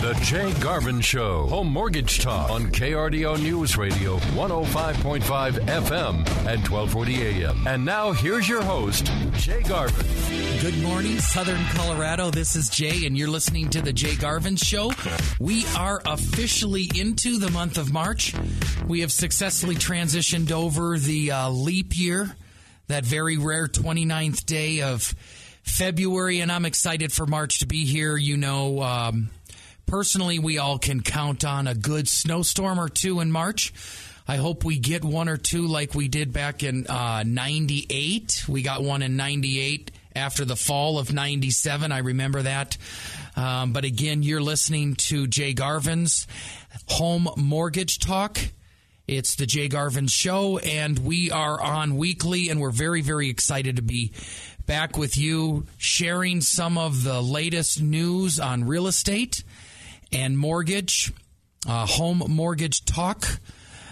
The Jay Garvin Show. Home Mortgage Talk on KRDO News Radio 105.5 FM and 1240 AM. And now here's your host, Jay Garvin. Good morning, Southern Colorado. This is Jay, and you're listening to The Jay Garvin Show. We are officially into the month of March. We have successfully transitioned over the leap year, that very rare 29th day of February, and I'm excited for March to be here. You know, personally, we all can count on a good snowstorm or two in March. I hope we get one or two like we did back in 98. We got one in 98 after the fall of 97. I remember that. But again, you're listening to Jay Garvin's Home Mortgage Talk. It's the Jay Garvin Show, and we are on weekly, and we're very, very excited to be back with you, sharing some of the latest news on real estate and mortgage, Home Mortgage Talk.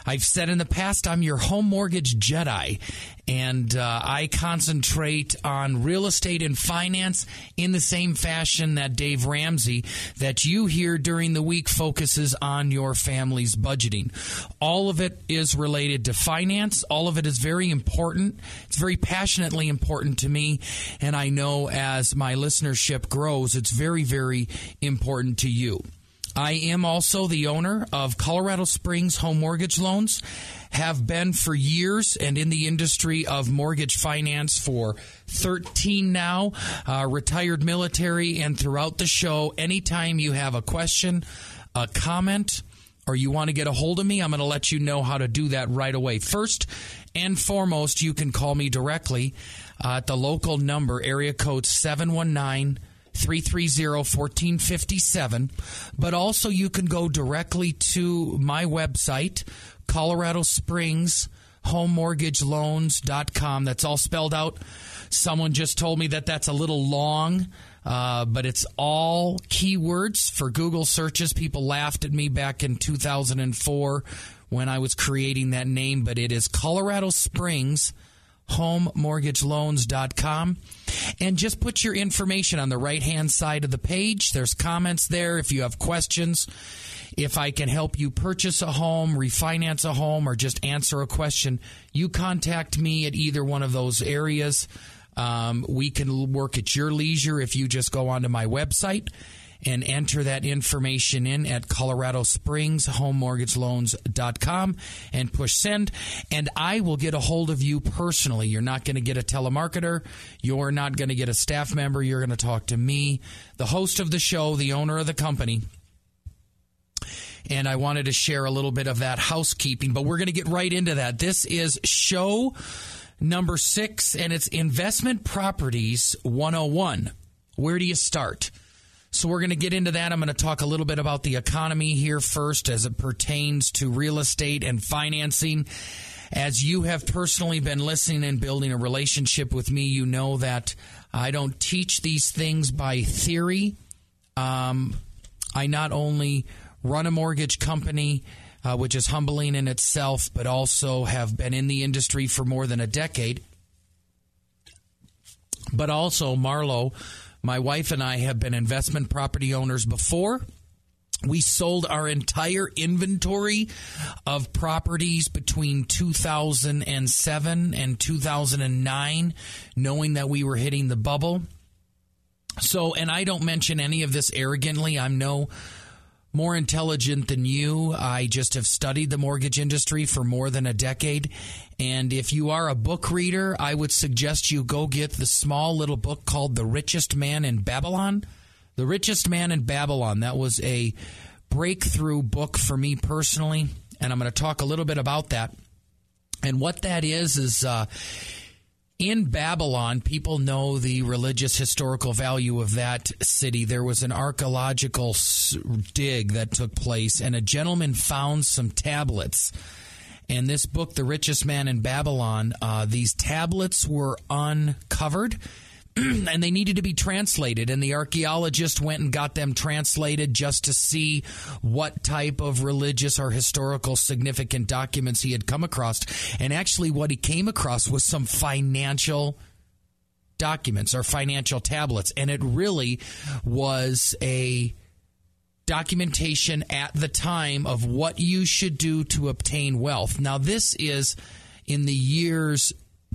I've said in the past, I'm your home mortgage Jedi, and I concentrate on real estate and finance in the same fashion that Dave Ramsey, that you hear during the week, focuses on your family's budgeting. All of it is related to finance. All of it is very important. It's very passionately important to me, and I know as my listenership grows, it's very, very important to you. I am also the owner of Colorado Springs Home Mortgage Loans, have been for years and in the industry of mortgage finance for 13 now, retired military, and throughout the show, anytime you have a question, a comment, or you want to get a hold of me, I'm going to let you know how to do that right away. First and foremost, you can call me directly at the local number, area code 719-330-1457, but also you can go directly to my website, Colorado Springs HomeMortgageLoans.com. That's all spelled out. Someone just told me that that's a little long, but it's all keywords for Google searches. People laughed at me back in 2004 when I was creating that name, but it is Colorado Springs HomeMortgageLoans.com, and just put your information on the right-hand side of the page. There's comments there if you have questions. If I can help you purchase a home, refinance a home, or just answer a question, you contact me at either one of those areas. We can work at your leisure if you just go onto my website and enter that information in at Colorado Springs HomeMortgageLoans.com and push send, and I will get a hold of you personally. You're not going to get a telemarketer. You're not going to get a staff member. You're going to talk to me, the host of the show, the owner of the company. And I wanted to share a little bit of that housekeeping, but we're going to get right into that. This is show number 6, and it's Investment Properties 101. Where do you start? So we're going to get into that. I'm going to talk a little bit about the economy here first as it pertains to real estate and financing. As you have personally been listening and building a relationship with me, you know that I don't teach these things by theory. I not only run a mortgage company, which is humbling in itself, but also have been in the industry for more than a decade. But also, Marlo, my wife, and I have been investment property owners before. We sold our entire inventory of properties between 2007 and 2009, knowing that we were hitting the bubble. So, and I don't mention any of this arrogantly. I'm no more intelligent than you. I just have studied the mortgage industry for more than a decade. And if you are a book reader, I would suggest you go get the small little book called The Richest Man in Babylon. The Richest Man in Babylon. That was a breakthrough book for me personally. And I'm going to talk a little bit about that. And what that is in Babylon, people know the religious historical value of that city. There was an archaeological dig that took place, and a gentleman found some tablets. And this book, The Richest Man in Babylon, these tablets were uncovered, and they needed to be translated. And the archaeologist went and got them translated just to see what type of religious or historical significant documents he had come across. And actually what he came across was some financial documents or financial tablets. And it really was a documentation at the time of what you should do to obtain wealth. Now, this is in the years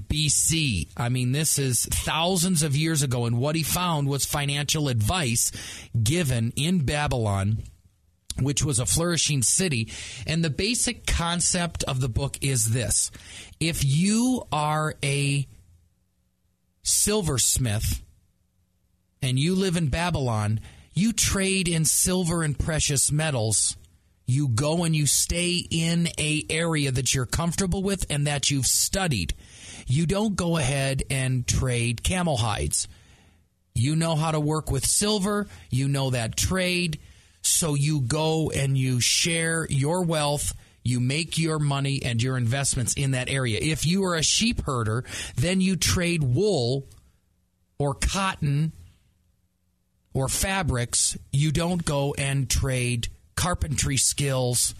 BC. I mean, this is thousands of years ago, and what he found was financial advice given in Babylon, which was a flourishing city. And the basic concept of the book is this. If you are a silversmith and you live in Babylon, you trade in silver and precious metals. You go and you stay in an area that you're comfortable with and that you've studied. You don't go ahead and trade camel hides. You know how to work with silver. You know that trade. So you go and you share your wealth. You make your money and your investments in that area. If you are a sheep herder, then you trade wool or cotton or fabrics. You don't go and trade carpentry skills.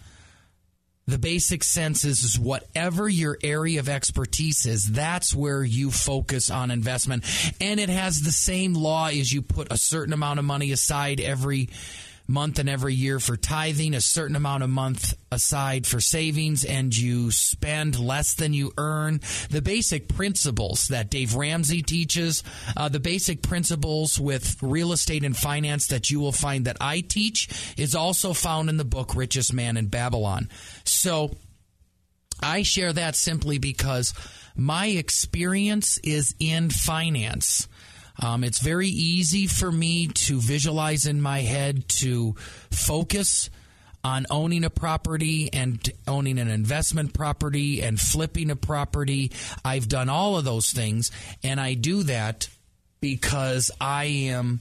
The basic sense is whatever your area of expertise is, that's where you focus on investment. And it has the same law as you put a certain amount of money aside every month and every year for tithing, a certain amount of month aside for savings, and you spend less than you earn. The basic principles that Dave Ramsey teaches, the basic principles with real estate and finance that you will find that I teach is also found in the book Richest Man in Babylon. So I share that simply because my experience is in finance. It's very easy for me to visualize in my head to focus on owning a property and owning an investment property and flipping a property. I've done all of those things, and I do that because I am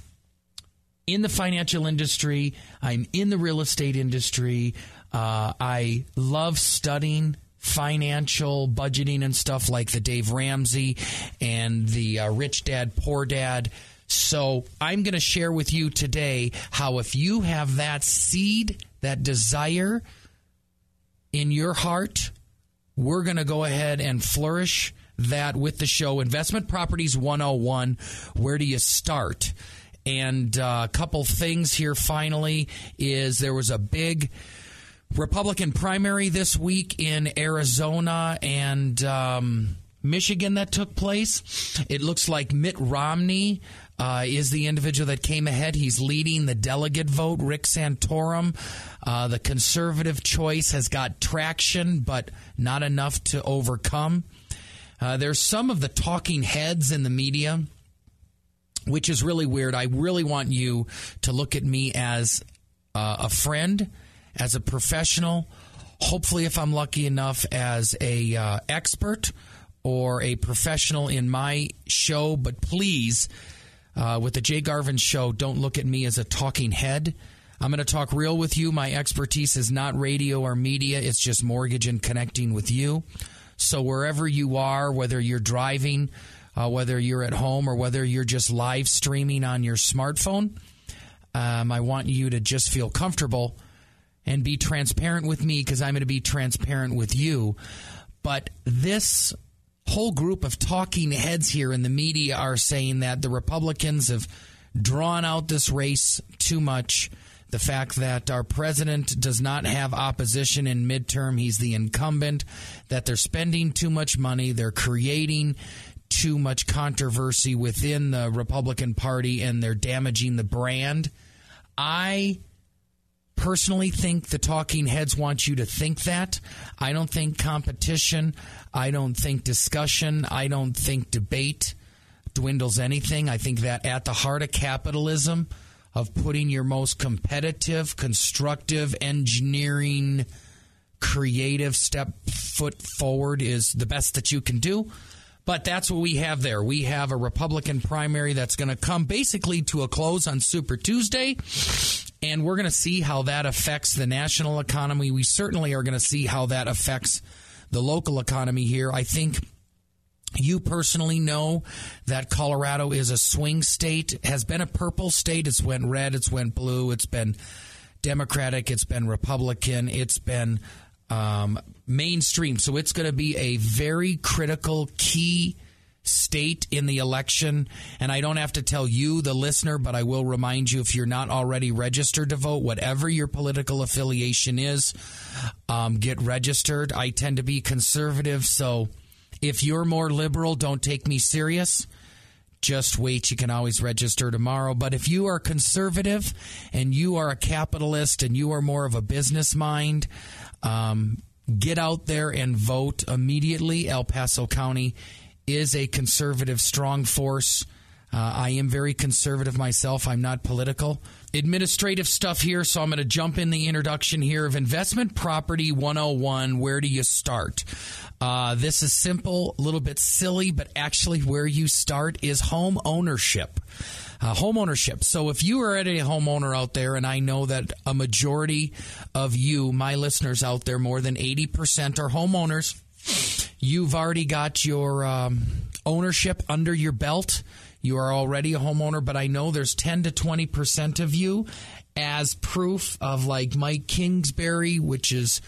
in the financial industry. I'm in the real estate industry. I love studying financial budgeting and stuff like the Dave Ramsey and the Rich Dad, Poor Dad. So I'm going to share with you today how if you have that seed, that desire in your heart, we're going to go ahead and flourish that with the show. Investment Properties 101, where do you start? And a couple things here finally is there was a big Republican primary this week in Arizona and Michigan that took place. It looks like Mitt Romney is the individual that came ahead. He's leading the delegate vote. Rick Santorum, the conservative choice, has got traction, but not enough to overcome. There's some of the talking heads in the media, which is really weird. I really want you to look at me as a friend, as a professional, hopefully if I'm lucky enough as a expert or a professional in my show. But please, with the Jay Garvin Show, don't look at me as a talking head. I'm going to talk real with you. My expertise is not radio or media. It's just mortgage and connecting with you. So wherever you are, whether you're driving, whether you're at home, or whether you're just live streaming on your smartphone, I want you to just feel comfortable and be transparent with me because I'm going to be transparent with you. But this whole group of talking heads here in the media are saying that the Republicans have drawn out this race too much. The fact that our president does not have opposition in midterm, he's the incumbent, that they're spending too much money, they're creating too much controversy within the Republican Party, and they're damaging the brand. I personally think the talking heads want you to think that. I don't think competition, I don't think discussion, I don't think debate dwindles anything. I think that at the heart of capitalism, of putting your most competitive, constructive, engineering, creative foot forward is the best that you can do. But that's what we have there. We have a Republican primary that's going to come basically to a close on Super Tuesday, and we're going to see how that affects the national economy. We certainly are going to see how that affects the local economy here. I think you personally know that Colorado is a swing state, has been a purple state. It's went red, it's went blue, it's been Democratic, it's been Republican, it's been mainstream. So it's going to be a very critical, key state in the election, and I don't have to tell you, the listener, but I will remind you, if you're not already registered to vote, whatever your political affiliation is, get registered. I tend to be conservative, so if you're more liberal, don't take me serious. Just wait. You can always register tomorrow. But if you are conservative and you are a capitalist and you are more of a business mind, get out there and vote immediately. El Paso County is a conservative, strong force. I am very conservative myself. I'm not political. Administrative stuff here, so I'm going to jump in the introduction here of Investment Property 101. Where do you start? This is simple, a little bit silly, but actually where you start is home ownership. Home ownership. So if you are already a homeowner out there, and I know that a majority of you, my listeners out there, more than 80% are homeowners, you've already got your ownership under your belt. You are already a homeowner, but I know there's 10 to 20% of you, as proof of like Mike Kingsbury, which is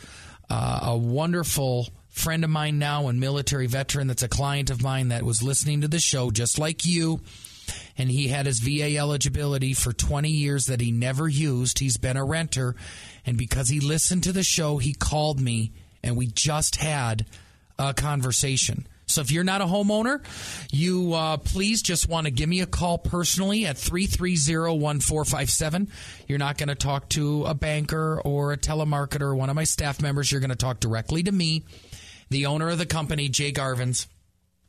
a wonderful friend of mine now and military veteran that's a client of mine that was listening to the show just like you, and he had his VA eligibility for 20 years that he never used. He's been a renter, and because he listened to the show, he called me, and we just had a conversation. So if you're not a homeowner, you please just want to give me a call personally at 330-1457. You're not going to talk to a banker or a telemarketer or one of my staff members. You're going to talk directly to me, the owner of the company, Jay Garvins,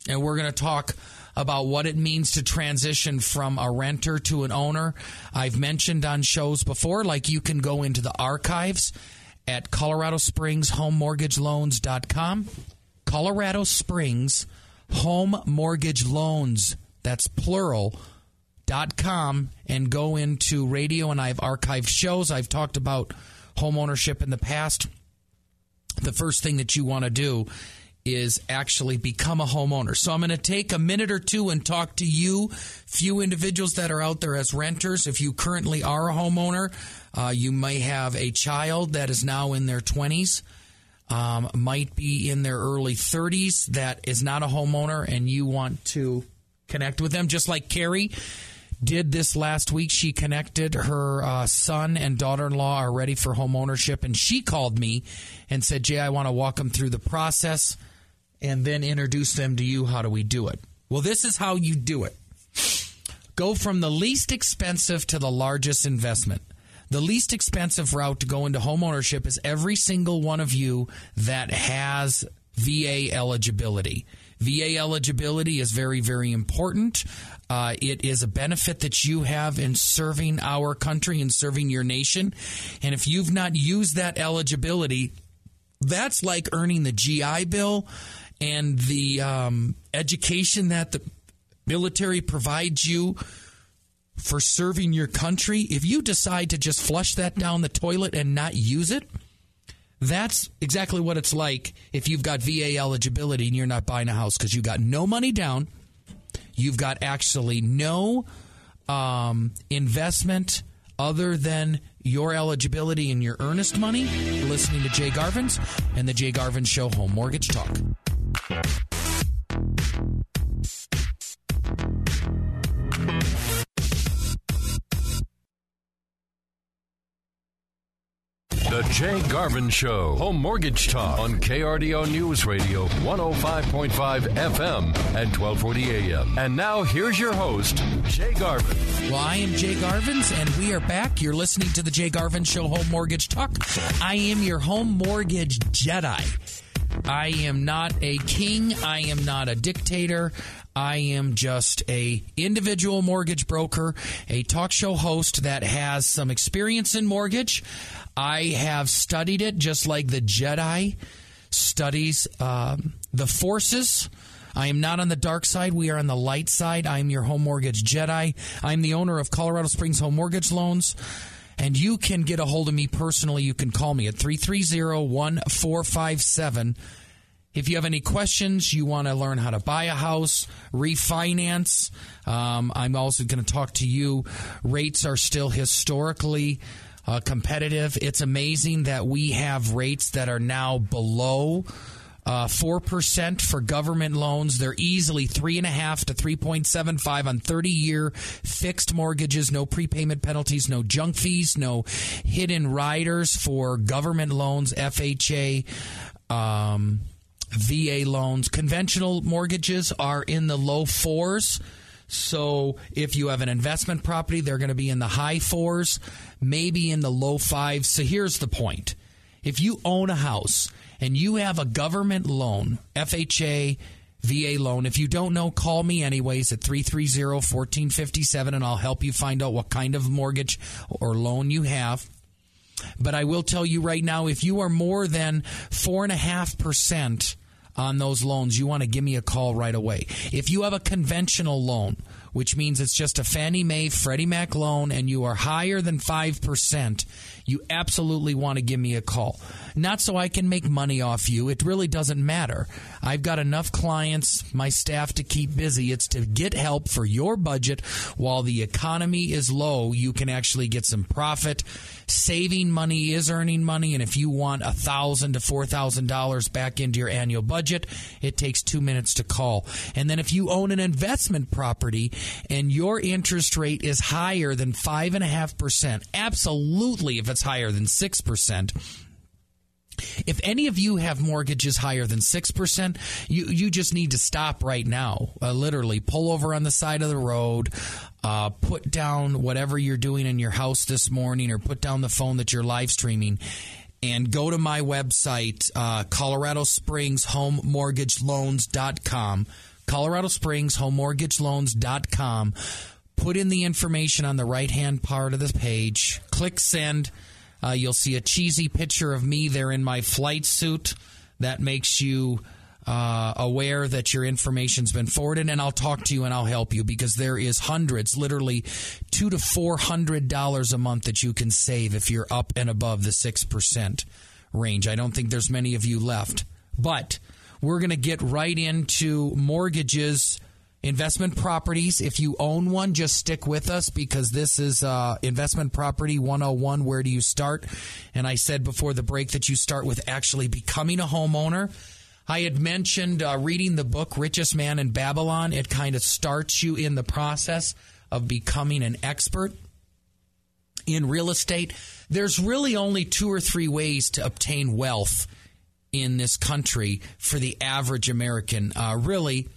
and we're going to talk about what it means to transition from a renter to an owner. I've mentioned on shows before, like you can go into the archives at ColoradoSpringsHomeMortgageLoans.com. Colorado Springs Home Mortgage Loans, that's plural.com, and go into radio, and I've archived shows. I've talked about home ownership in the past. The first thing that you want to do is actually become a homeowner. So I'm going to take a minute or two and talk to you, few individuals that are out there as renters. If you currently are a homeowner, you may have a child that is now in their 20s. Might be in their early 30s that is not a homeowner, and you want to connect with them. Just like Carrie did this last week. She connected. Her son and daughter-in-law are ready for home ownership, and she called me and said, Jay, I want to walk them through the process and then introduce them to you. How do we do it? Well, this is how you do it. Go from the least expensive to the largest investment. The least expensive route to go into home ownership is every single one of you that has VA eligibility. VA eligibility is very, very important. It is a benefit that you have in serving our country and serving your nation. And if you've not used that eligibility, that's like earning the GI Bill and the education that the military provides you for serving your country. If you decide to just flush that down the toilet and not use it, that's exactly what it's like if you've got VA eligibility and you're not buying a house, because you've got no money down. You've got actually no investment other than your eligibility and your earnest money. You're listening to Jay Garvins and the Jay Garvins Show Home Mortgage Talk. The Jay Garvin Show, Home Mortgage Talk on KRDO News Radio, 105.5 FM and 1240 AM. And now here's your host, Jay Garvin. Well, I am Jay Garvins, and we are back. You're listening to the Jay Garvin Show, Home Mortgage Talk. I am your home mortgage Jedi. I am not a king. I am not a dictator. I am just a individual mortgage broker, a talk show host that has some experience in mortgage. I have studied it just like the Jedi studies the forces. I am not on the dark side. We are on the light side. I am your home mortgage Jedi. I'm the owner of Colorado Springs Home Mortgage Loans. And you can get a hold of me personally. You can call me at 330-1457. If you have any questions, you want to learn how to buy a house, refinance, I'm also going to talk to you. Rates are still historically competitive. It's amazing that we have rates that are now below 4% for government loans. They're easily 3.5 to 3.75 on 30-year fixed mortgages. No prepayment penalties, no junk fees, no hidden riders for government loans, FHA, VA loans. Conventional mortgages are in the low 4s. So if you have an investment property, they're going to be in the high 4s, maybe in the low 5s. So here's the point. If you own a house and you have a government loan, FHA, VA loan, if you don't know, call me anyways at 330-1457, and I'll help you find out what kind of mortgage or loan you have. But I will tell you right now, if you are more than 4.5% on those loans, you want to give me a call right away. If you have a conventional loan, which means it's just a Fannie Mae, Freddie Mac loan, and you are higher than 5%, you absolutely want to give me a call. Not so I can make money off you. It really doesn't matter. I've got enough clients, my staff, to keep busy. It's to get help for your budget while the economy is low. You can actually get some profit. Saving money is earning money, and if you want $1,000 to $4,000 back into your annual budget, it takes 2 minutes to call. And then if you own an investment property and your interest rate is higher than 5.5%, absolutely if it's higher than 6%, if any of you have mortgages higher than 6%, you just need to stop right now. Literally, pull over on the side of the road, put down whatever you're doing in your house this morning, or put down the phone that you're live streaming, and go to my website, Colorado Springs HomeMortgageLoans.com. Colorado Springs HomeMortgageLoans.com. Put in the information on the right-hand part of the page. Click send. You'll see a cheesy picture of me there in my flight suit. That makes you aware that your information's been forwarded, and I'll talk to you and I'll help you, because there is hundreds, literally $200 to $400 a month that you can save if you're up and above the 6% range. I don't think there's many of you left, but we're going to get right into mortgages. Investment properties, if you own one, just stick with us, because this is Investment Property 101. Where do you start? And I said before the break that you start with actually becoming a homeowner. I had mentioned reading the book Richest Man in Babylon. It kind of starts you in the process of becoming an expert in real estate. There's really only 2 or 3 ways to obtain wealth in this country for the average American. Really,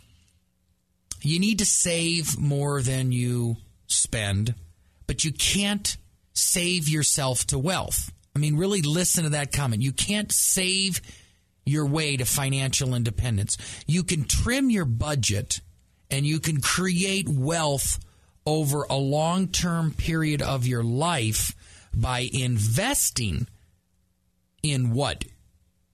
you need to save more than you spend, but you can't save yourself to wealth. I mean, really listen to that comment. You can't save your way to financial independence. You can trim your budget and you can create wealth over a long-term period of your life by investing in what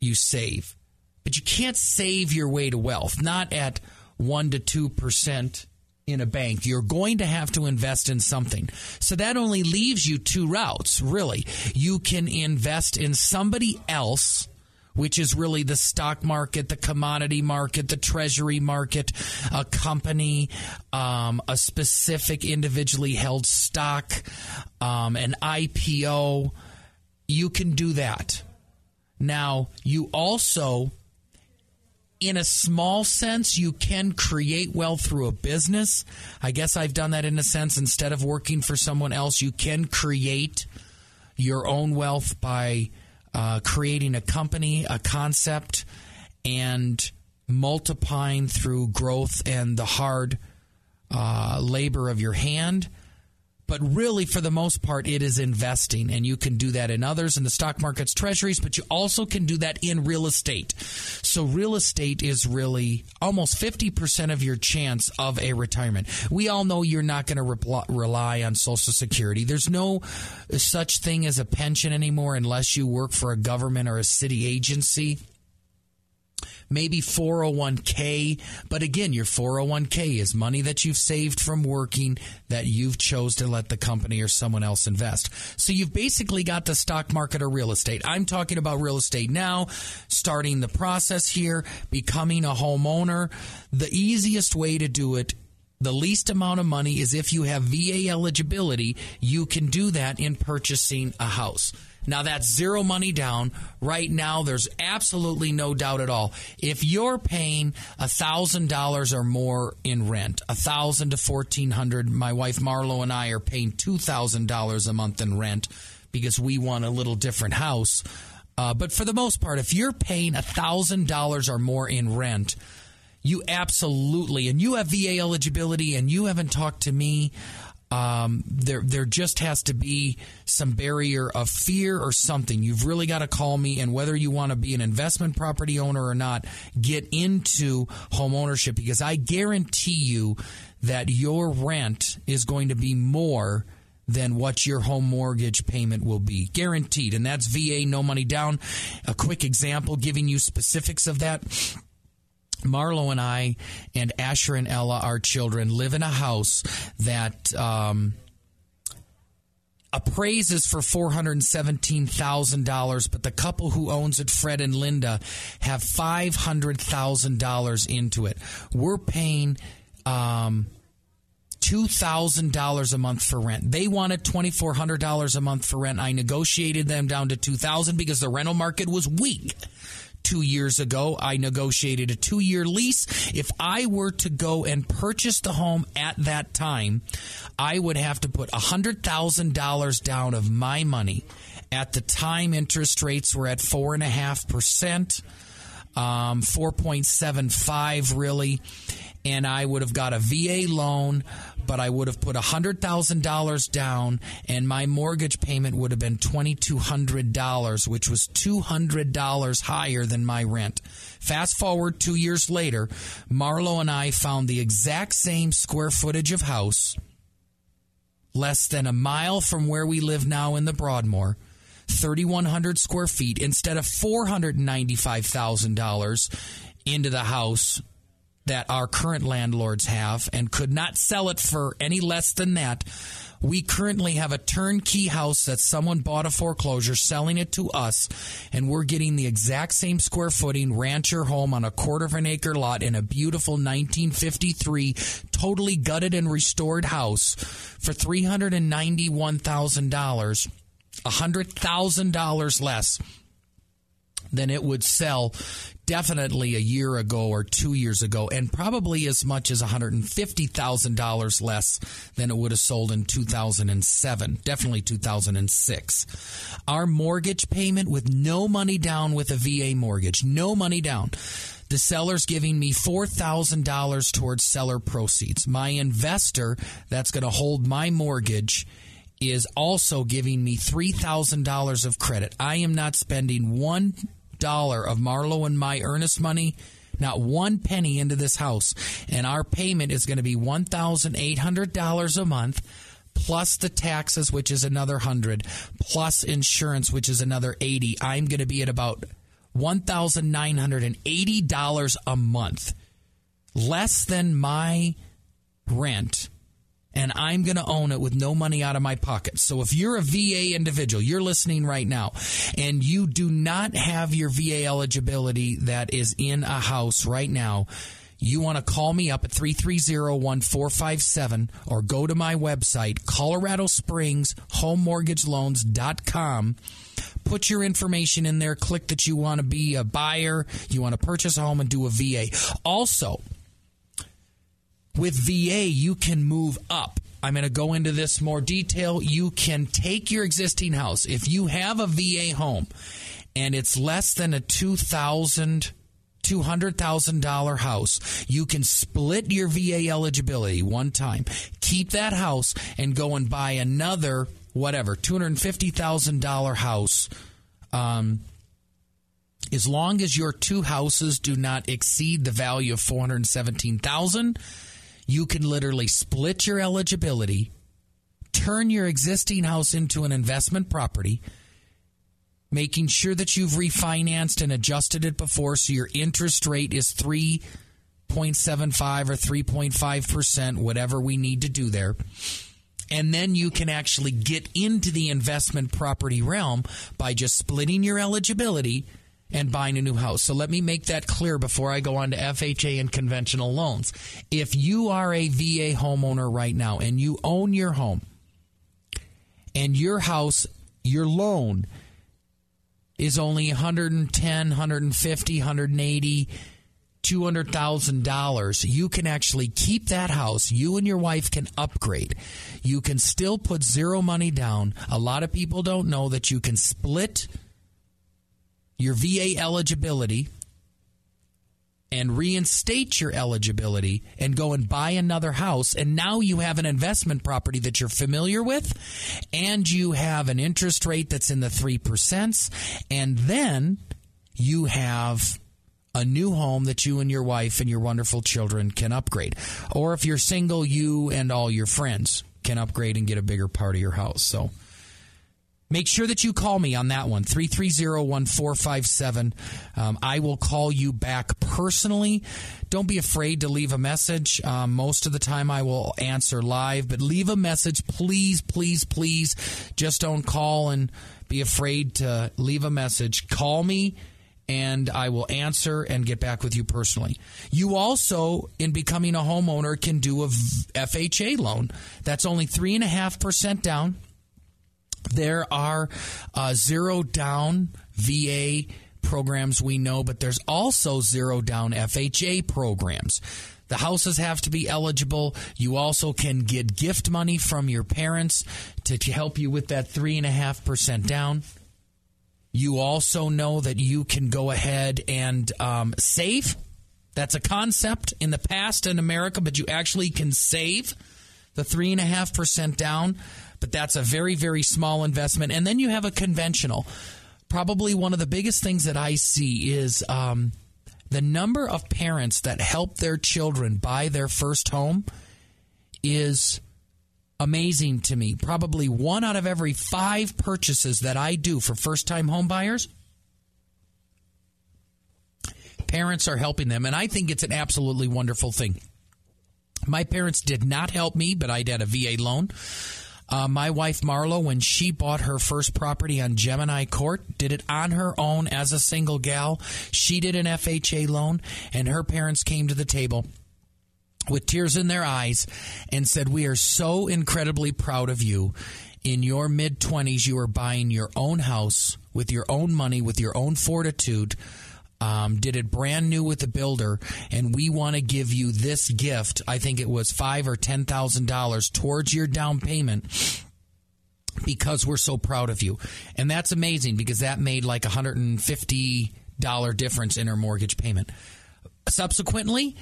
you save. But you can't save your way to wealth, not at 1 to 2% in a bank. You're going to have to invest in something. So that only leaves you 2 routes, really. You can invest in somebody else, which is really the stock market, the commodity market, the treasury market, a company, a specific individually held stock, an IPO. You can do that. Now, you also, in a small sense, you can create wealth through a business. I guess I've done that in a sense. Instead of working for someone else, you can create your own wealth by creating a company, a concept, and multiplying through growth and the hard labor of your hand. But really, for the most part, it is investing, and you can do that in others, in the stock markets, treasuries, but you also can do that in real estate. So real estate is really almost 50% of your chance of a retirement. We all know you're not going to rely on Social Security. There's no such thing as a pension anymore unless you work for a government or a city agency. Maybe 401k, but again, your 401k is money that you've saved from working that you've chose to let the company or someone else invest. So you've basically got the stock market or real estate. I'm talking about real estate now, starting the process here, becoming a homeowner. The easiest way to do it, the least amount of money, is if you have VA eligibility, you can do that in purchasing a house. Now, that's zero money down. Right now, there's absolutely no doubt at all. If you're paying $1,000 or more in rent, $1,000 to $1,400, my wife Marlo and I are paying $2,000 a month in rent because we want a little different house. But for the most part, if you're paying $1,000 or more in rent, you absolutely, and you have VA eligibility and you haven't talked to me, there just has to be some barrier of fear or something. You've really got to call me, and whether you want to be an investment property owner or not, get into home ownership, because I guarantee you that your rent is going to be more than what your home mortgage payment will be. Guaranteed. And that's VA, no money down. A quick example, giving you specifics of that. Marlo and I and Asher and Ella, our children, live in a house that appraises for $417,000, but the couple who owns it, Fred and Linda, have $500,000 into it. We're paying $2,000 a month for rent. They wanted $2,400 a month for rent. I negotiated them down to $2,000 because the rental market was weak. 2 years ago, I negotiated a 2-year lease. If I were to go and purchase the home at that time, I would have to put $100,000 down of my money. At the time, interest rates were at 4.5%, 4.75 really, and I would have got a VA loan, but I would have put $100,000 down, and my mortgage payment would have been $2,200, which was $200 higher than my rent. Fast forward 2 years later, Marlo and I found the exact same square footage of house, less than a mile from where we live now in the Broadmoor, 3,100 square feet, instead of $495,000 into the house that our current landlords have, and could not sell it for any less than that. We currently have a turnkey house that someone bought a foreclosure, selling it to us, and we're getting the exact same square footing rancher home on a 1/4 acre lot in a beautiful 1953, totally gutted and restored house for $391,000, $100,000 less than it would sell definitely a year ago or 2 years ago, and probably as much as $150,000 less than it would have sold in 2007, definitely 2006. Our mortgage payment with no money down with a VA mortgage, no money down. The seller's giving me $4,000 towards seller proceeds. My investor that's going to hold my mortgage is also giving me $3,000 of credit. I am not spending $1 of Marlo and my earnest money, not one penny into this house. And our payment is going to be $1,800 a month, plus the taxes, which is another $100, plus insurance, which is another $80. I'm going to be at about $1,980 a month, less than my rent. And I'm going to own it with no money out of my pocket. So if you're a VA individual, you're listening right now, and you do not have your VA eligibility that is in a house right now, you want to call me up at 330-1457 or go to my website, Colorado Springs HomeMortgageLoans.com. Put your information in there. Click that you want to be a buyer, you want to purchase a home, and do a VA. Also, with VA, you can move up. I'm going to go into this more detail. You can take your existing house. If you have a VA home and it's less than a $200,000 house, you can split your VA eligibility one time. Keep that house and go and buy another, $250,000 house. As long as your two houses do not exceed the value of $417,000, you can literally split your eligibility, turn your existing house into an investment property, making sure that you've refinanced and adjusted it before so your interest rate is 3.75 or 3.5%, whatever we need to do there. And then you can actually get into the investment property realm by just splitting your eligibility and buying a new house. So let me make that clear before I go on to FHA and conventional loans. If you are a VA homeowner right now and you own your home and your house, your loan is only $110,000, $150,000, $180,000, $200,000, you can actually keep that house. You and your wife can upgrade. You can still put zero money down. A lot of people don't know that you can split your VA eligibility and reinstate your eligibility and go and buy another house. And now you have an investment property that you're familiar with, and you have an interest rate that's in the 3%. And then you have a new home that you and your wife and your wonderful children can upgrade. Or if you're single, you and all your friends can upgrade and get a bigger part of your house. So make sure that you call me on that one, 330-1457. I will call you back personally. Don't be afraid to leave a message. Most of the time I will answer live, but leave a message. Please, please, please. Just don't call and be afraid to leave a message. Call me, and I will answer and get back with you personally. You also, in becoming a homeowner, can do a FHA loan. That's only 3.5% down. There are zero down VA programs we know, but there's also zero down FHA programs. The houses have to be eligible. You also can get gift money from your parents to help you with that 3.5% down. You also know that you can go ahead and save. That's a concept in the past in America, but you actually can save the 3.5% down. But that's a very, very small investment. And then you have a conventional. Probably one of the biggest things that I see is the number of parents that help their children buy their first home is amazing to me. Probably 1 out of every 5 purchases that I do for first-time home buyers, parents are helping them. And I think it's an absolutely wonderful thing. My parents did not help me, but I did a VA loan. My wife, Marlo, when she bought her first property on Gemini Court, did it on her own as a single gal. She did an FHA loan, and her parents came to the table with tears in their eyes and said, "We are so incredibly proud of you. In your mid-20s, you are buying your own house with your own money, with your own fortitude. Did it brand new with the builder, and we want to give you this gift." I think it was $5,000 or $10,000 towards your down payment because we're so proud of you. And that's amazing because that made like $150 difference in her mortgage payment. Subsequently,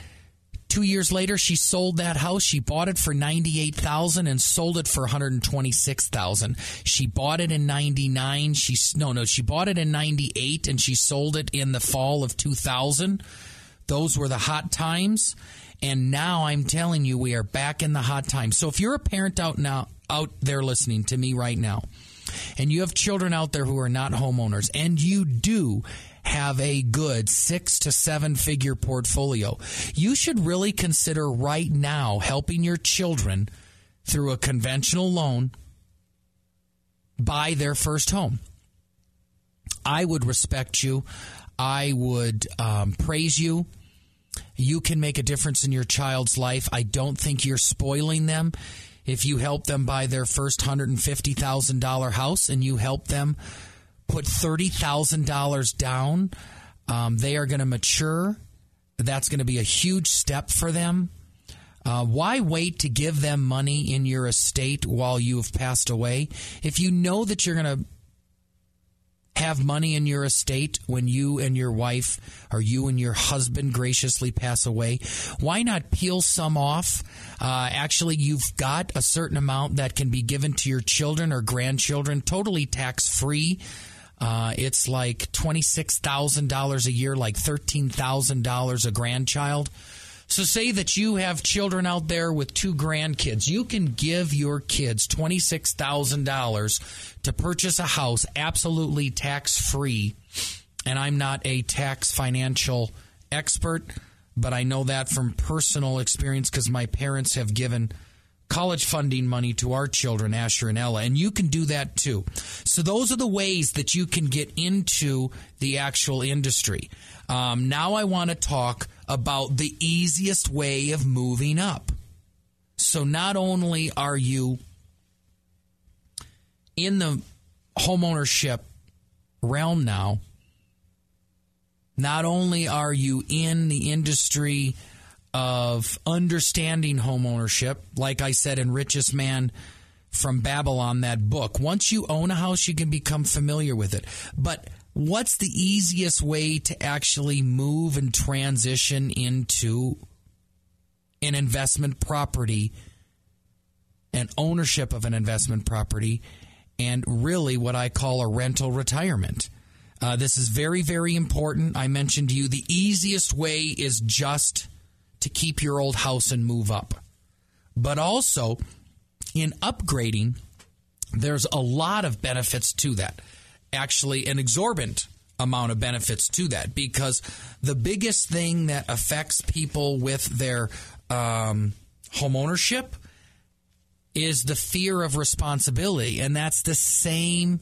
2 years later, she sold that house. She bought it for $98,000 and sold it for $126,000. She bought it in '99. She bought it in '98 and she sold it in the fall of 2000. Those were the hot times. And now I'm telling you, we are back in the hot times. So if you're a parent out there listening to me right now, and you have children out there who are not homeowners, and you do have a good 6 to 7 figure portfolio, you should really consider right now helping your children through a conventional loan buy their first home. I would respect you. I would praise you. You can make a difference in your child's life. I don't think you're spoiling them if you help them buy their first $150,000 house and you help them put $30,000 down. They are going to mature. That's going to be a huge step for them. Why wait to give them money in your estate while you have passed away? If you know that you're going to have money in your estate when you and your wife or you and your husband graciously pass away, why not peel some off? Actually, you've got a certain amount that can be given to your children or grandchildren, totally tax-free. It's like $26,000 a year, like $13,000 a grandchild. So say that you have children out there with 2 grandkids. You can give your kids $26,000 to purchase a house absolutely tax-free. And I'm not a tax financial expert, but I know that from personal experience because my parents have given college funding money to our children, Asher and Ella, and you can do that too. So those are the ways that you can get into the actual industry. Now I want to talk about the easiest way of moving up. So not only are you in the homeownership realm now. Not only are you in the industry of understanding homeownership, like I said in Richest Man from Babylon, that book, once you own a house, you can become familiar with it. But what's the easiest way to actually move and transition into an investment property, an ownership of an investment property, and really what I call a rental retirement? This is very, very important. I mentioned to you the easiest way is just to keep your old house and move up. But also, in upgrading, there's a lot of benefits to that. Actually, an exorbitant amount of benefits to that, because the biggest thing that affects people with their home ownership is the fear of responsibility, and that's the same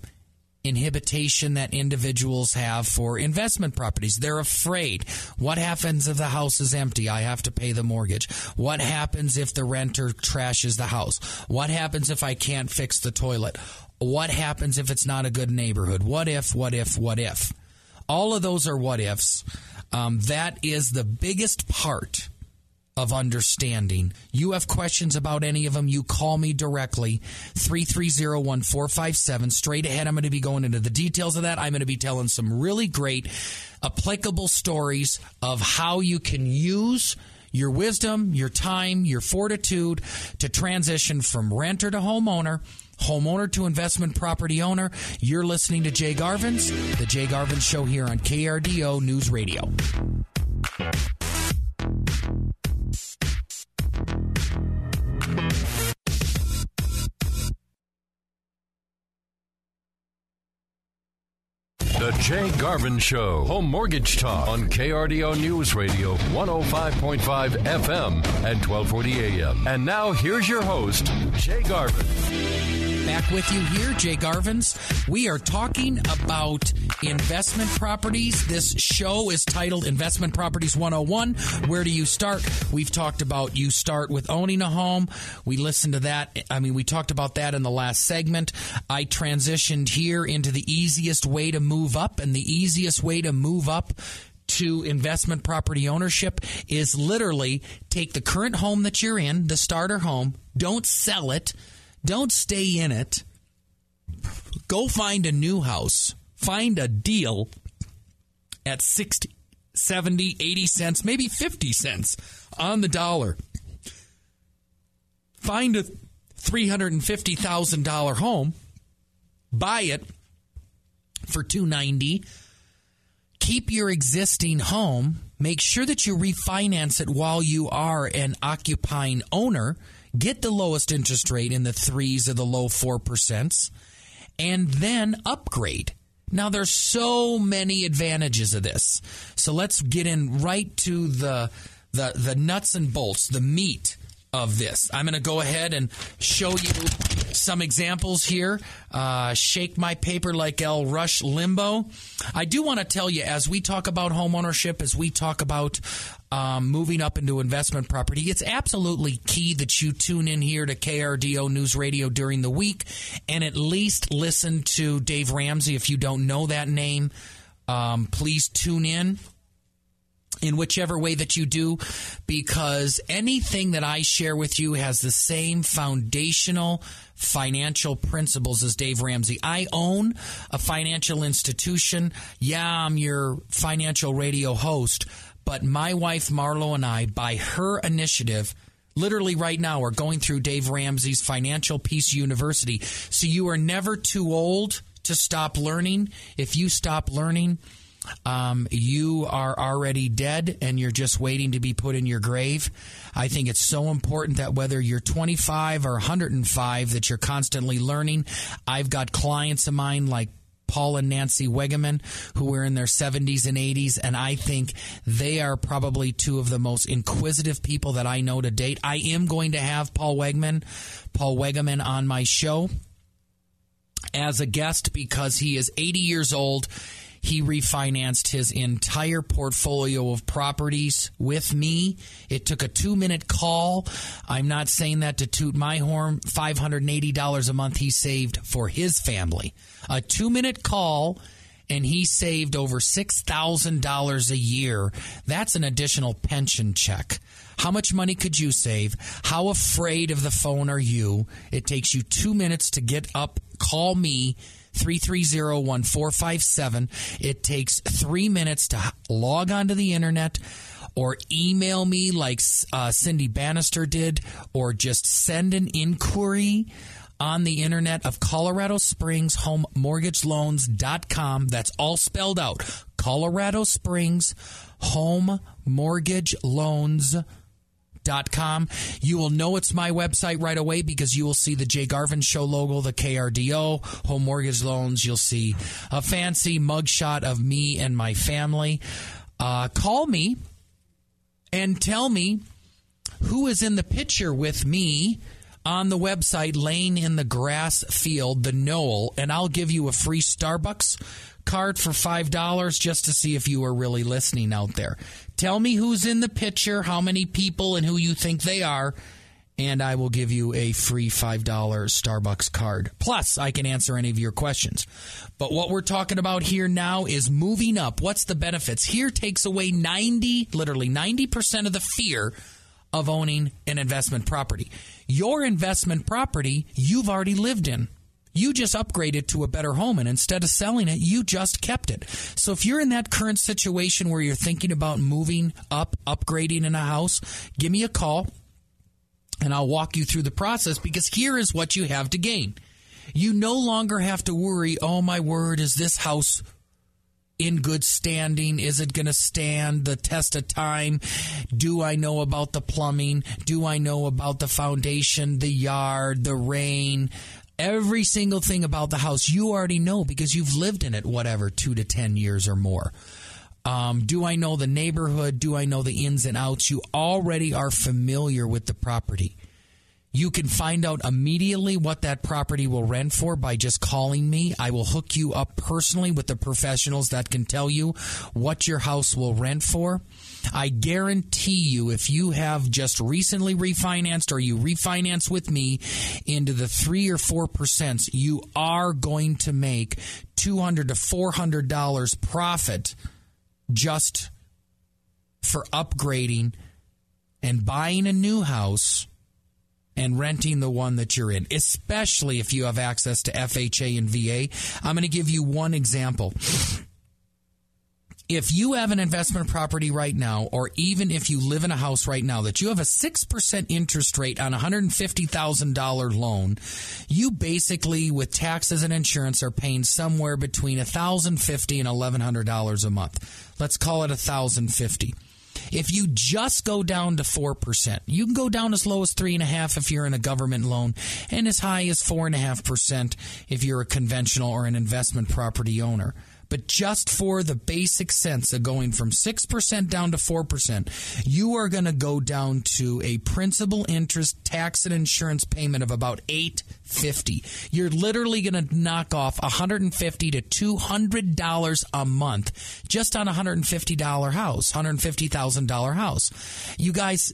inhibition that individuals have for investment properties. They're afraid. What happens if the house is empty? I have to pay the mortgage. What happens if the renter trashes the house? What happens if I can't fix the toilet? What happens if it's not a good neighborhood? What if? All of those are what ifs. That is the biggest part of understanding. You have questions about any of them, you call me directly, 330-1457. Straight ahead, I'm going to be going into the details of that. I'm going to be telling some really great applicable stories of how you can use your wisdom, your time, your fortitude to transition from renter to homeowner, homeowner to investment property owner. You're listening to Jay Garvin's, The Jay Garvin Show here on KRDO News Radio. The Jay Garvin Show, Home Mortgage Talk on KRDO News Radio, 105.5 FM and 1240 AM. And now here's your host, Jay Garvin. Back with you here, Jay Garvin's. We are talking about investment properties. This show is titled Investment Properties 101. Where do you start? We've talked about you start with owning a home. We listened to that. We talked about that in the last segment. I transitioned here into the easiest way to move up, and the easiest way to move up to investment property ownership is literally take the current home that you're in, the starter home, don't sell it, don't stay in it, go find a new house, find a deal at 60, 70, 80 cents, maybe 50 cents on the dollar. Find a $350,000 home, buy it for $290,000. Keep your existing home. Make sure that you refinance it while you are an occupying owner. Get the lowest interest rate in the 3s or the low 4%, and then upgrade. Now, there's so many advantages of this. So let's get in right to the nuts and bolts, the meat of this. I'm going to go ahead and show you some examples here. Shake my paper like El Rush Limbo. I do want to tell you, as we talk about home ownership, as we talk about moving up into investment property, it's absolutely key that you tune in here to KRDO News Radio during the week and at least listen to Dave Ramsey. If you don't know that name, please tune in whichever way that you do, because anything that I share with you has the same foundational financial principles as Dave Ramsey. I own a financial institution. Yeah, I'm your financial radio host, but my wife Marlo and I, by her initiative, literally right now are going through Dave Ramsey's Financial Peace University. So you are never too old to stop learning. If you stop learning, you are already dead and you're just waiting to be put in your grave. I think it's so important that whether you're 25 or 105, that you're constantly learning. I've got clients of mine like Paul and Nancy Wegeman, who are in their 70s and 80s, and I think they are probably two of the most inquisitive people that I know to date. I am going to have Paul Wegeman on my show as a guest because he is 80 years old. He refinanced his entire portfolio of properties with me. It took a 2-minute call. I'm not saying that to toot my horn. $580 a month he saved for his family. A 2-minute call, and he saved over $6,000 a year. That's an additional pension check. How much money could you save? How afraid of the phone are you? It takes you 2 minutes to get up. Call me, 330-1457. It takes 3 minutes to log onto the internet or email me like Cindy Bannister did, or just send an inquiry on the internet of Colorado Springs Home Mortgage Loans.com. That's all spelled out. Colorado Springs Home Mortgage Loans.com. You will know it's my website right away because you will see the Jay Garvin Show logo, the KRDO, Home Mortgage Loans. You'll see a fancy mugshot of me and my family. Call me and tell me who is in the picture with me on the website, laying in the grass field, the knoll, and I'll give you a free Starbucks card for $5 just to see if you are really listening out there. Tell me who's in the picture, how many people, and who you think they are, and I will give you a free $5 Starbucks card. Plus, I can answer any of your questions. But what we're talking about here now is moving up. What's the benefits? Here takes away literally 90% of the fear of owning an investment property. Your investment property, you've already lived in. You just upgraded to a better home, and instead of selling it, you just kept it. So if you're in that current situation where you're thinking about moving up, upgrading in a house, give me a call, and I'll walk you through the process, because here is what you have to gain. You no longer have to worry, oh, my word, is this house in good standing? Is it going to stand the test of time? Do I know about the plumbing? Do I know about the foundation, the yard, the rain? Every single thing about the house you already know because you've lived in it, 2 to 10 years or more. Do I know the neighborhood? Do I know the ins and outs? You already are familiar with the property. You can find out immediately what that property will rent for by just calling me. I will hook you up personally with the professionals that can tell you what your house will rent for. I guarantee you, if you have just recently refinanced or you refinance with me into the 3 or 4%, you are going to make $200 to $400 profit just for upgrading and buying a new house and renting the one that you're in, especially if you have access to FHA and VA. I'm going to give you one example. If you have an investment property right now, or even if you live in a house right now, that you have a 6% interest rate on a $150,000 loan, you basically, with taxes and insurance, are paying somewhere between $1,050 and $1,100 a month. Let's call it $1,050. If you just go down to 4%, you can go down as low as 3.5% if you're in a government loan, and as high as 4.5% if you're a conventional or an investment property owner. But just for the basic sense of going from 6% down to 4%, you are going to go down to a principal, interest, tax, and insurance payment of about $850. You're literally going to knock off $150 to $200 a month just on a $150 house, $150,000 house. You guys,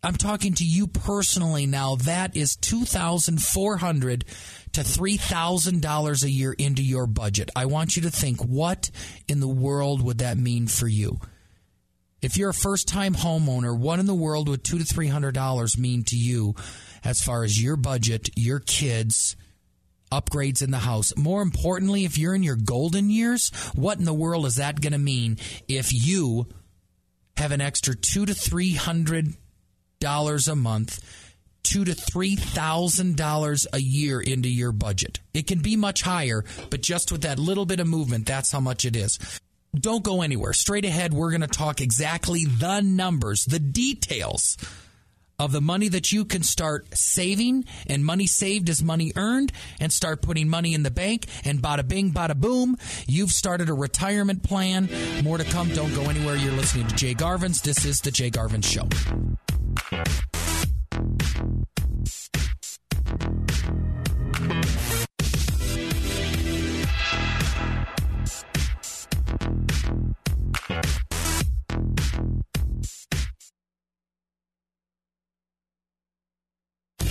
I'm talking to you personally now. That is $2,400 to $3,000 a year into your budget. I want you to think, what in the world would that mean for you? If you're a first-time homeowner, what in the world would $200 to $300 mean to you as far as your budget, your kids, upgrades in the house? More importantly, if you're in your golden years, what in the world is that going to mean if you have an extra $200 to $300 a month, $2,000 to $3,000 a year into your budget? It can be much higher, but just with that little bit of movement, that's how much it is. Don't go anywhere. Straight ahead, we're going to talk exactly the numbers, the details of the money that you can start saving, and money saved is money earned, and start putting money in the bank, and bada bing, bada boom, you've started a retirement plan. More to come. Don't go anywhere. You're listening to Jay Garvin's. This is The Jay Garvin Show.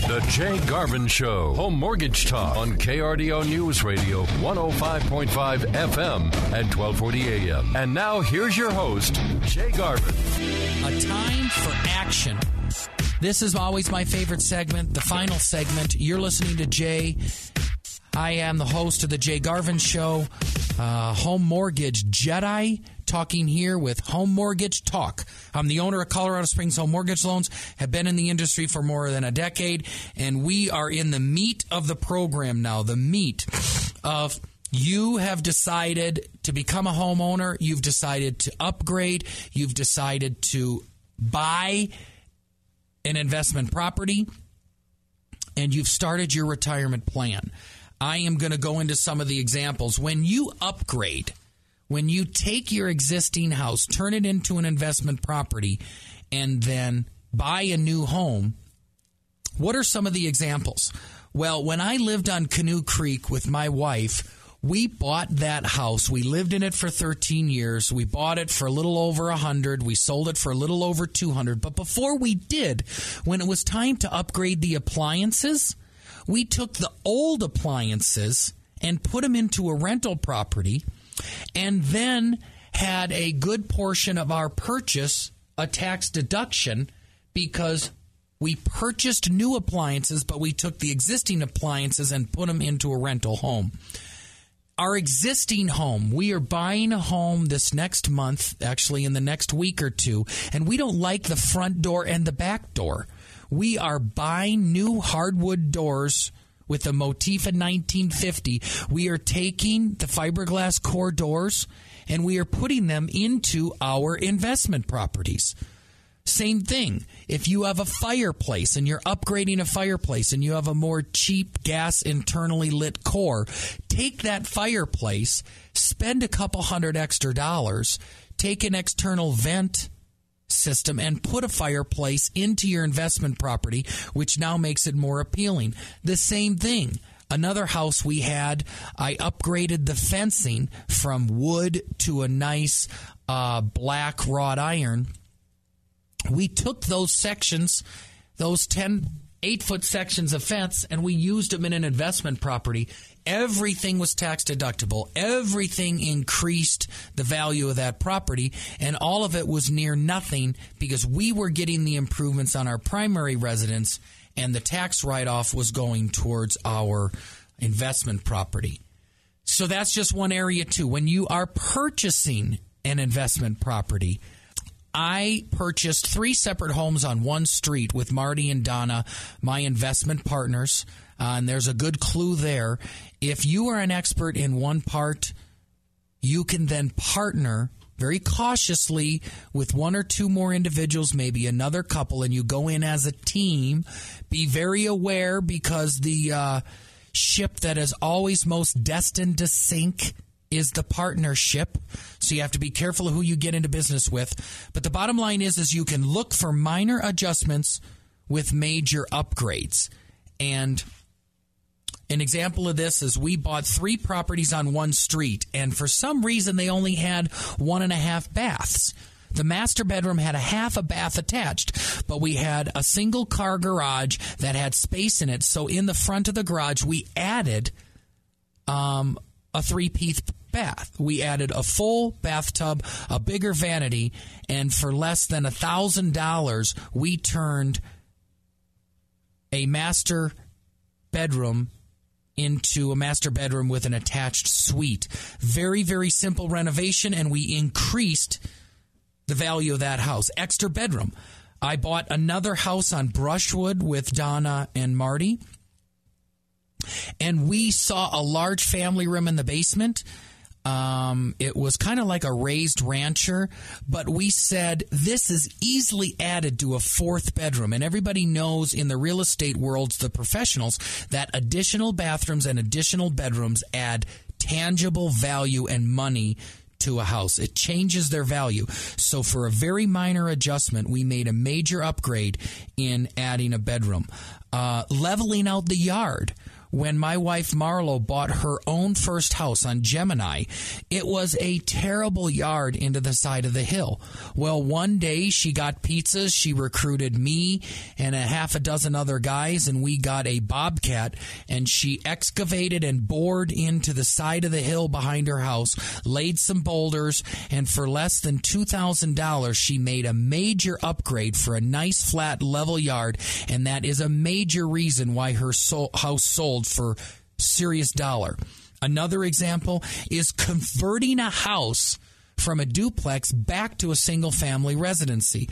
The Jay Garvin Show. Home Mortgage Talk on KRDO News Radio 105.5 FM and 1240 AM. And now here's your host, Jay Garvin. A time for action. This is always my favorite segment, the final segment. You're listening to Jay. I am the host of the Jay Garvin Show. Home Mortgage Jedi, talking here with Home Mortgage Talk. I'm the owner of Colorado Springs Home Mortgage Loans, have been in the industry for more than a decade, and we are in the meat of the program now, the meat of you have decided to become a homeowner, you've decided to upgrade, you've decided to buy an investment property, and you've started your retirement plan. I am going to go into some of the examples. When you upgrade, when you take your existing house, turn it into an investment property, and then buy a new home, what are some of the examples? Well, when I lived on Canoe Creek with my wife, we bought that house. We lived in it for 13 years. We bought it for a little over $100. We sold it for a little over $200. But before we did, when it was time to upgrade the appliances, we took the old appliances and put them into a rental property and then had a good portion of our purchase a tax deduction because we purchased new appliances, but we took the existing appliances and put them into a rental home. Our existing home, we are buying a home this next month, actually in the next week or two, and we don't like the front door and the back door. We are buying new hardwood doors with the Motiva 1950. We are taking the fiberglass core doors and we are putting them into our investment properties. Same thing. If you have a fireplace and you're upgrading a fireplace and you have a more cheap gas internally lit core, take that fireplace, spend a couple $100 extra, take an external vent system and put a fireplace into your investment property, which now makes it more appealing. The same thing. Another house we had, I upgraded the fencing from wood to a nice black wrought iron. We took those sections, those 8-foot sections of fence, and we used them in an investment property. Everything was tax deductible. Everything increased the value of that property, and all of it was near nothing because we were getting the improvements on our primary residence, and the tax write-off was going towards our investment property. So that's just one area, too. When you are purchasing an investment property, I purchased 3 separate homes on one street with Marty and Donna, my investment partners, and there's a good clue there. If you are an expert in one part, you can then partner very cautiously with 1 or 2 more individuals, maybe another couple, and you go in as a team. Be very aware because the ship that is always most destined to sink is the partnership. So you have to be careful of who you get into business with. But the bottom line is you can look for minor adjustments with major upgrades. And an example of this is we bought 3 properties on one street, and for some reason they only had 1.5 baths. The master bedroom had a half a bath attached, but we had a single car garage that had space in it. So in the front of the garage, we added a 3-piece bath. We added a full bathtub, a bigger vanity, and for less than $1,000, we turned a master bedroom into a master bedroom with an attached suite. Very, very simple renovation, and we increased the value of that house. Extra bedroom. I bought another house on Brushwood with Donna and Marty, and we saw a large family room in the basement. It was kind of like a raised rancher, but we said this is easily added to a 4th bedroom. And everybody knows in the real estate world, the professionals, that additional bathrooms and additional bedrooms add tangible value and money to a house. It changes their value. So for a very minor adjustment, we made a major upgrade in adding a bedroom. Leveling out the yard. when my wife Marlo bought her own first house on Gemini, it was a terrible yard into the side of the hill. Well, one day she got pizzas. She recruited me and a half a dozen other guys, and we got a Bobcat, and she excavated and bored into the side of the hill behind her house, laid some boulders, and for less than $2,000, she made a major upgrade for a nice, flat, level yard, and that is a major reason why her house sold for serious dollar. Another example is converting a house from a duplex back to a single-family residency.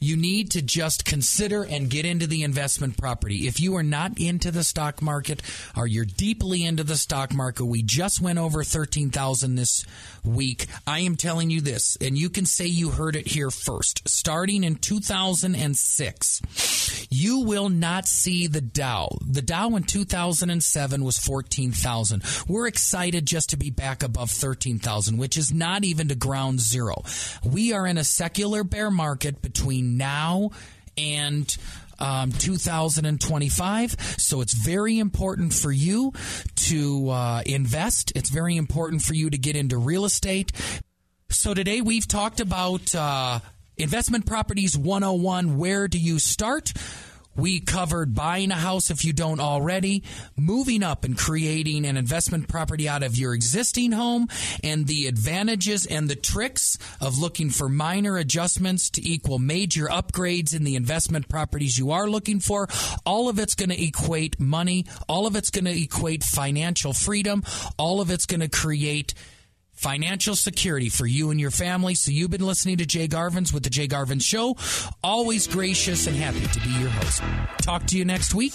You need to just consider and get into the investment property. If you are not into the stock market or you're deeply into the stock market, we just went over 13,000 this week. I am telling you this, and you can say you heard it here first. Starting in 2006, you will not see the Dow. The Dow in 2007 was 14,000. We're excited just to be back above 13,000, which is not even to ground zero. We are in a secular bear market between now and 2025. So it's very important for you to invest. It's very important for you to get into real estate. So today we've talked about Investment Properties 101. Where do you start? We covered buying a house if you don't already, moving up and creating an investment property out of your existing home, and the advantages and the tricks of looking for minor adjustments to equal major upgrades in the investment properties you are looking for. All of it's going to equate money. All of it's going to equate financial freedom. All of it's going to create financial security for you and your family. So you've been listening to Jay Garvin's with The Jay Garvin Show. Always gracious and happy to be your host. Talk to you next week.